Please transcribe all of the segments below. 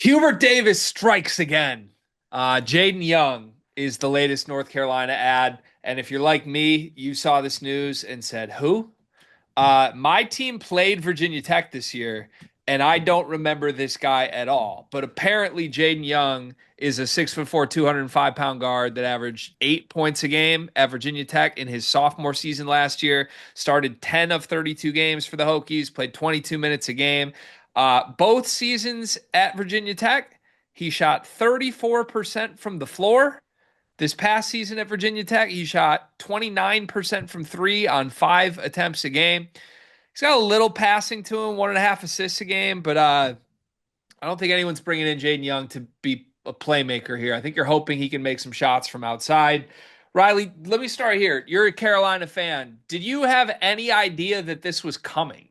Hubert Davis strikes again. Jaydon Young is the latest North Carolina ad. And if you're like me, you saw this news and said, who? My team played Virginia Tech this year, and I don't remember this guy at all. But apparently, Jaydon Young is a 6'4", 205-pound guard that averaged 8 points a game at Virginia Tech in his sophomore season last year. Started 10 of 32 games for the Hokies, played 22 minutes a game. Both seasons at Virginia Tech, he shot 34% from the floor. This past season at Virginia Tech, he shot 29% from three on 5 attempts a game. He's got a little passing to him, 1.5 assists a game, but I don't think anyone's bringing in Jaydon Young to be a playmaker here. I think you're hoping he can make some shots from outside. Riley, let me start here. You're a Carolina fan. Did you have any idea that this was coming?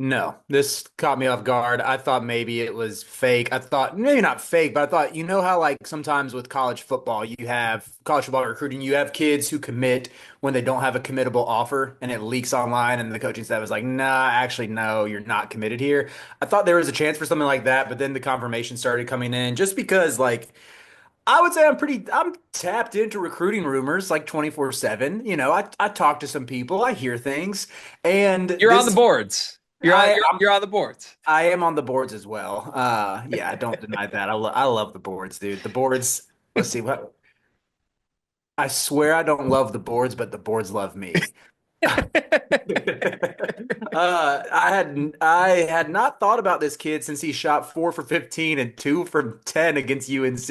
No, this caught me off guard. I thought maybe it was fake. I thought maybe not fake, but I thought, you know how like sometimes with college football, you have college football recruiting, you have kids who commit when they don't have a committable offer and it leaks online and the coaching staff is like, nah, actually, no, you're not committed here. I thought there was a chance for something like that, but then the confirmation started coming in just because like I would say I'm tapped into recruiting rumors like 24/7. I talk to some people, I hear things, and You're on the this boards. You're on, I you're, I'm you're on the boards. I am on the boards as well. Yeah, I don't deny that. I love the boards, dude. The boards. Let's see what. I swear I don't love the boards, but the boards love me. I had not thought about this kid since he shot 4 for 15 and 2 for 10 against UNC,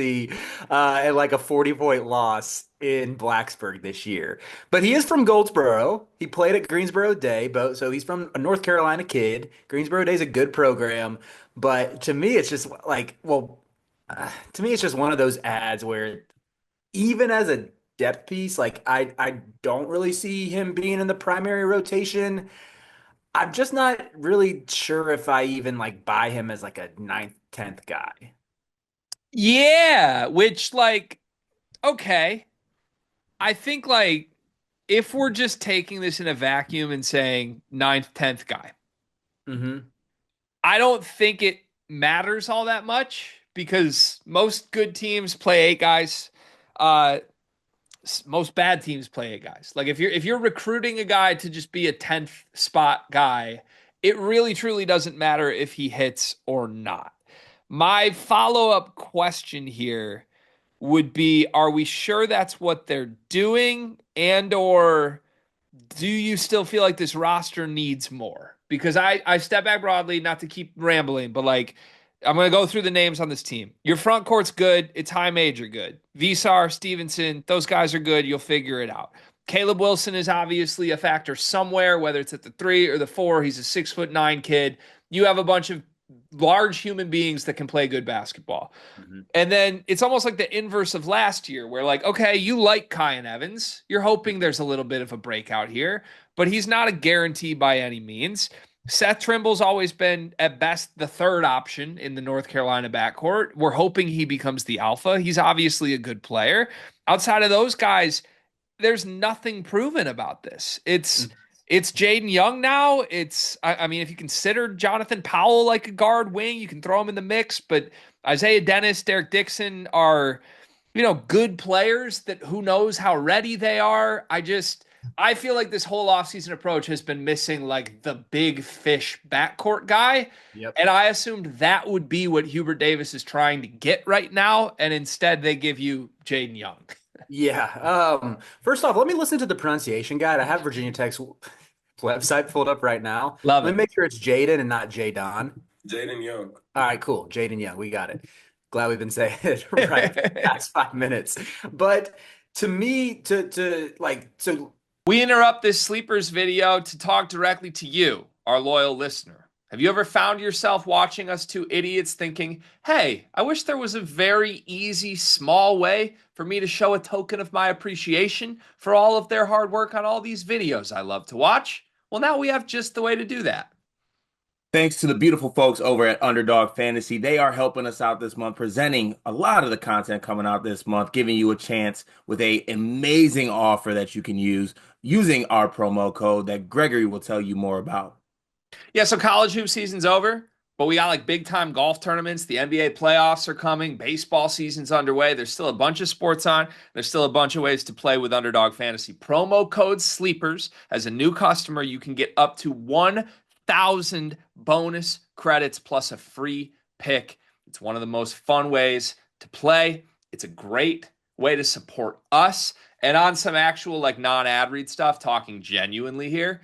and like a 40-point loss in Blacksburg this year. But he is from Goldsboro. He played at Greensboro Day, but so he's from a North Carolina kid. Greensboro Day is a good program, but to me, it's just like, well, to me, it's just one of those ads where even as a depth piece, like I don't really see him being in the primary rotation. I'm just not really sure if I even like buy him as like a ninth, 10th guy. Yeah, which like okay. I think like if we're just taking this in a vacuum and saying ninth, 10th guy, Hmm. I don't think it matters all that much because most good teams play 8 guys. Uh, most bad teams play 8 guys. Like if you're recruiting a guy to just be a 10th spot guy, it really truly doesn't matter if he hits or not. My follow-up question here would be, are we sure that's what they're doing, and or do you still feel like this roster needs more? Because I step back broadly, not to keep rambling, but like I'm gonna go through the names on this team. Your front court's good. It's high major good. Visar, Stevenson, those guys are good. You'll figure it out. Caleb Wilson is obviously a factor somewhere, whether it's at the 3 or the 4. He's a 6'9" kid. You have a bunch of large human beings that can play good basketball. Hmm. And then it's almost like the inverse of last year, where like, okay, you like Kyan Evans. You're hoping there's a little bit of a breakout here, but he's not a guarantee by any means. Seth Trimble's always been, at best, the third option in the North Carolina backcourt. We're hoping he becomes the alpha. He's obviously a good player. Outside of those guys, there's nothing proven about this. It's Jaydon Young now. I mean, if you consider Jonathan Powell like a guard wing, you can throw him in the mix. But Isaiah Dennis, Derek Dixon are, good players that who knows how ready they are. I feel like this whole offseason approach has been missing like the big fish backcourt guy. Yep. And I assumed that would be what Hubert Davis is trying to get right now. And instead they give you Jaydon Young. Yeah. First off, let me listen to the pronunciation guide. I have Virginia Tech's website pulled up right now. Love Let it. me make sure it's Jaden and not Jaydon. Jaden Young. All right, cool. Jaden Young, we got it. Glad we've been saying it right for the past 5 minutes. But to me, to like, so We interrupt this sleepers video to talk directly to you, our loyal listener. Have you ever found yourself watching us two idiots thinking, hey, I wish there was a very easy, small way for me to show a token of my appreciation for all of their hard work on all these videos I love to watch? Well, now we have just the way to do that. Thanks to the beautiful folks over at Underdog Fantasy. They are helping us out this month, presenting a lot of the content coming out this month, giving you a chance with a amazing offer that you can use using our promo code that Gregory will tell you more about. Yeah, so college hoop season's over. But we got like big time golf tournaments. The NBA playoffs are coming. Baseball season's underway. There's still a bunch of sports on. There's still a bunch of ways to play with Underdog Fantasy. Promo code SLEEPERS. As a new customer, you can get up to 1,000 bonus credits plus a free pick. It's one of the most fun ways to play. It's a great way to support us. And on some actual like non-ad read stuff, talking genuinely here,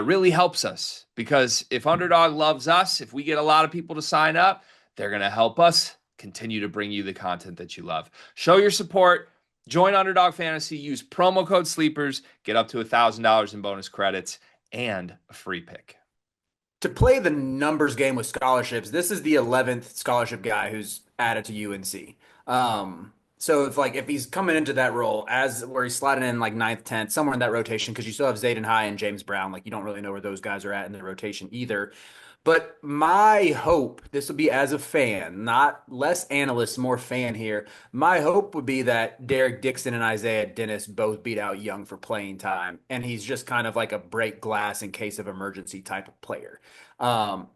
really helps us because if Underdog loves us, if we get a lot of people to sign up, they're going to help us continue to bring you the content that you love. Show your support. Join Underdog Fantasy. Use promo code SLEEPERS. Get up to $1,000 in bonus credits and a free pick. To play the numbers game with scholarships, this is the 11th scholarship guy who's added to UNC. So if he's coming into that role as where he's sliding in like ninth, 10th, somewhere in that rotation, because you still have Jaden High and James Brown, like you don't really know where those guys are at in the rotation either. But my hope, this will be as a fan, not less analyst, more fan here. My hope would be that Derek Dixon and Isaiah Dennis both beat out Young for playing time, and he's just kind of like a break glass in case of emergency type of player.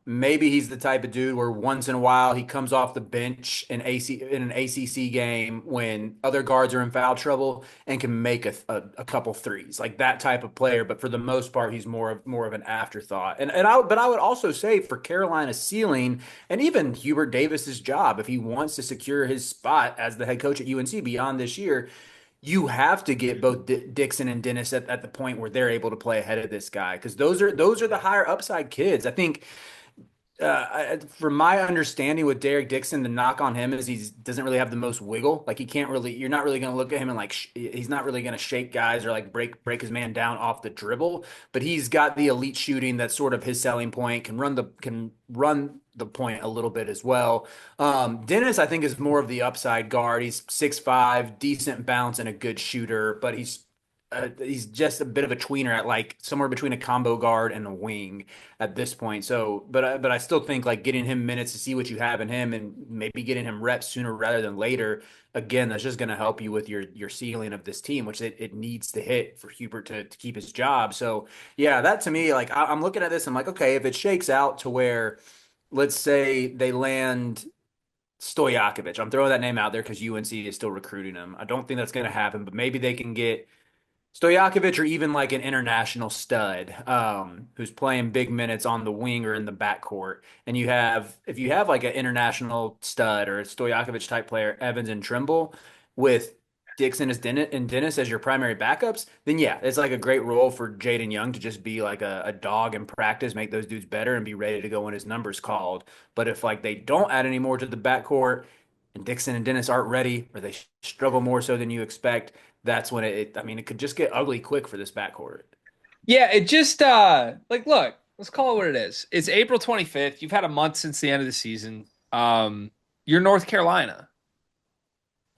Maybe he's the type of dude where once in a while he comes off the bench in an ACC game when other guards are in foul trouble and can make a couple threes, like that type of player. But for the most part, he's more of an afterthought. But I would also say for Carolina's ceiling and even Hubert Davis's job, if he wants to secure his spot as the head coach at UNC beyond this year, you have to get both Dixon and Dennis at the point where they're able to play ahead of this guy because those are the higher upside kids. I think from my understanding with Derek Dixon, the knock on him is he doesn't really have the most wiggle. Like he can't really, you're not really going to look at him and like he's not really going to shake guys or like break his man down off the dribble. But he's got the elite shooting that's sort of his selling point. Can run the point a little bit as well. Dennis, I think, is more of the upside guard. He's 6'5", decent bounce and a good shooter, but he's just a bit of a tweener at like somewhere between a combo guard and a wing at this point. So, but I still think like getting him minutes to see what you have in him and maybe getting him reps sooner rather than later. Again, that's just going to help you with your ceiling of this team, which it needs to hit for Hubert to keep his job. So, yeah, that to me, like I'm looking at this, I'm like, okay, if it shakes out to where, let's say they land Stojakovic. I'm throwing that name out there because UNC is still recruiting him. I don't think that's going to happen, but maybe they can get Stojakovic or even like an international stud who's playing big minutes on the wing or in the backcourt. And if you have like an international stud or a Stojakovic type player, Evans and Trimble, with Dixon and Dennis as your primary backups, then yeah, it's like a great role for Jaydon Young to just be like a dog in practice, make those dudes better and be ready to go when his number's called. But if like they don't add any more to the backcourt and Dixon and Dennis aren't ready or they struggle more so than you expect, that's when I mean, it could just get ugly quick for this backcourt. Yeah, it just like look, let's call it what it is. It's April 25th. You've had a month since the end of the season. You're North Carolina.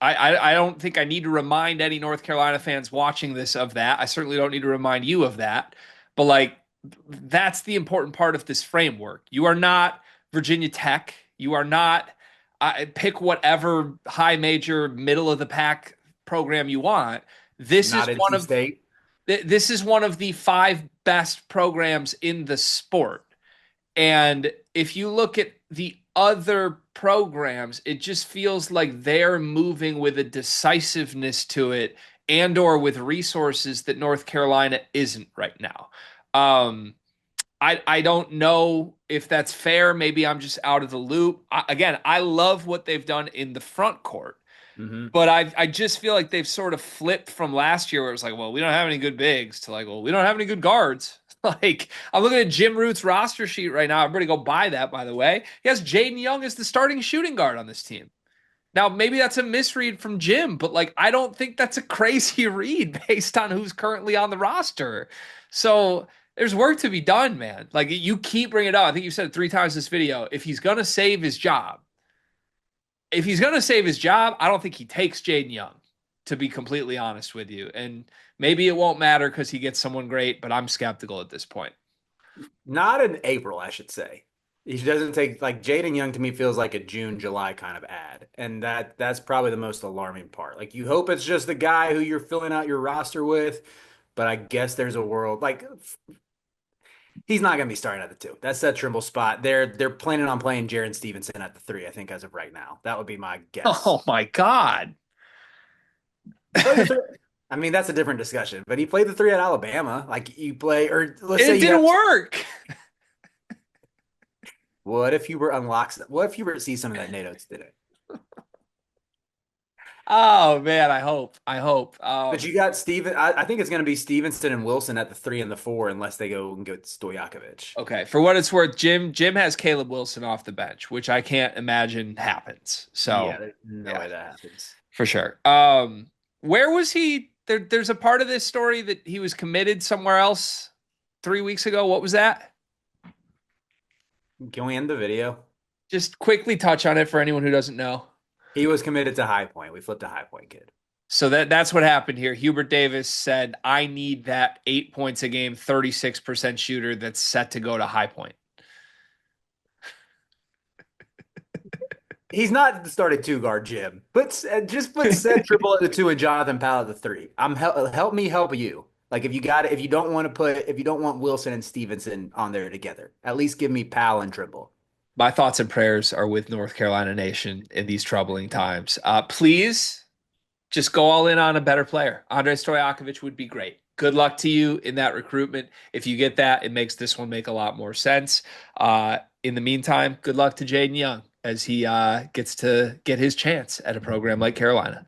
I don't think I need to remind any North Carolina fans watching this of that. I certainly don't need to remind you of that. But like that's the important part of this framework. You are not Virginia Tech. You are not pick whatever high major middle of the pack program you want. This is Not one NC of State. this is one of the five best programs in the sport. And if you look at the other programs, it just feels like they're moving with a decisiveness to it and or with resources that North Carolina isn't right now. I don't know if that's fair. Maybe I'm just out of the loop. Again, I love what they've done in the front court. Hmm. But I just feel like they've sort of flipped from last year where it was like, well, we don't have any good bigs to like, well, we don't have any good guards. Like, I'm looking at Jim Root's roster sheet right now. I'm going to go buy that, by the way. He has Jaydon Young as the starting shooting guard on this team. Now, maybe that's a misread from Jim, but like, I don't think that's a crazy read based on who's currently on the roster. So there's work to be done, man. Like, you keep bringing it up. I think you said it 3 times this video. If he's going to save his job, I don't think he takes Jaydon Young, to be completely honest with you. And maybe it won't matter because he gets someone great, but I'm skeptical at this point. Not in April, I should say. He doesn't take like Jaden Young to me feels like a June, July kind of ad. And that's probably the most alarming part. Like you hope it's just the guy who you're filling out your roster with, but I guess there's a world like He's not going to be starting at the 2. That's that Trimble spot. They're planning on playing Jaron Stevenson at the 3, I think, as of right now. That would be my guess. Oh my God. He played the 3. I mean, that's a different discussion, but he played the 3 at Alabama. Like you play, or let's say It you didn't have. work. What if Hubert unlocks? What if Hubert sees something that Nato didn't? Oh man, I hope. I hope. But you got Steven. I think it's going to be Stevenson and Wilson at the 3 and the 4, unless they go and get Stojakovic. Okay, for what it's worth, Jim has Caleb Wilson off the bench, which I can't imagine happens. Yeah, So there's no yeah, way that happens. for sure. Where was he? There's a part of this story that he was committed somewhere else 3 weeks ago. What was that? Can we end the video? Just quickly touch on it for anyone who doesn't know. He was committed to High Point. We flipped a High Point kid. So that's what happened here. Hubert Davis said, "I need that 8 points a game, 36% shooter that's set to go to High Point." He's not the starting 2 guard, Jim. But just put Seth Triple at the 2 and Jonathan Powell at the 3. Help me help you. Like if you don't want to if you don't want Wilson and Stevenson on there together, at least give me Powell and Triple. My thoughts and prayers are with North Carolina Nation in these troubling times. Please just go all in on a better player. Andrei Stojakovic would be great. Good luck to you in that recruitment. If you get that, it makes this one make a lot more sense. In the meantime, good luck to Jaydon Young as he gets to get his chance at a program like Carolina.